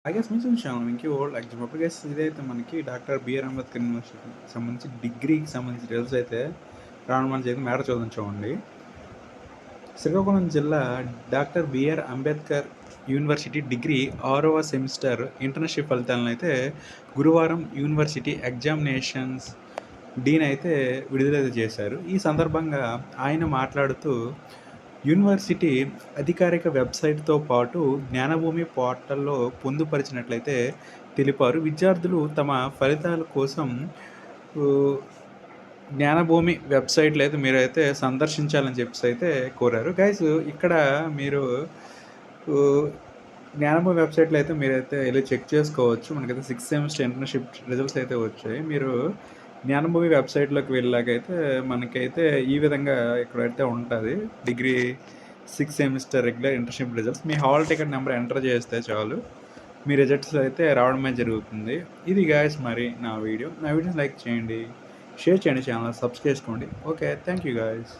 I guess మీకు చూసాము ఇంకీ old actual guys ఇదైతే మనకి డాక్టర్ బిఆర్ అంబేద్కర్ యూనివర్సిటీకి సంబంధించి డిగ్రీకి సంబంధించిన రిజల్ట్స్ అయితే రావడం మన చేతి మేర చూద్దాం చూడండి. శ్రీకాకుళం జిల్లా doctor BR Ambedkar university degree 6వ సెమిస్టర్ ఇంటర్న్‌షిప్ ఫలితాలను అయితే గురువారం యూనివర్సిటీ ఎగ్జామినేషన్స్ డీన్ అయితే విడుదలైతే చేశారు. ఈ సందర్భంగా ఆయన మాట్లాడుతూ యూనివర్సిటీ అధికారిక వెబ్సైట్‌తో పాటు జ్ఞానభూమి పోర్టల్‌లో పొందుపరిచినట్లయితే తెలిపారు. విద్యార్థులు తమ ఫలితాల కోసం ఆహ్, జ్ఞానభూమి వెబ్సైట్‌లో అయితే మీరైతే సందర్శించాలని చెప్పేసైతే కోరారు. గైస్ ఇక్కడ మీరు ఆహ్, జ్ఞానభూమి వెబ్సైట్‌లో అయితే మీరైతే ఎళ్లి చెక్ చేసుకోవచ్చు. మనకైతే 6th సెమిస్టర్ ఇంటర్న్‌షిప్ రిజల్ట్స్ అయితే వచ్చాయి. మీరు జ్ఞానభూమి వెబ్సైట్‌లోకి వెళ్ళాకైతే మనకైతే ఈ విధంగా ఇక్కడైతే ఉంటది. Degree 6th semester regular internship results. మీ హాల్ టికెట్ నంబర్ ఎంటర్ చేస్తే చాలు. మీ రిజల్ట్స్ అయితే రావడమే జరుగుతుంది. ఇది గైస్ మరి నా వీడియో. నా వీడియోని లైక్ చేయండి, షేర్ చేయండి, ఛానల్ సబ్స్క్రైబ్ చేసుకోండి. ఓకే. Thank you guys.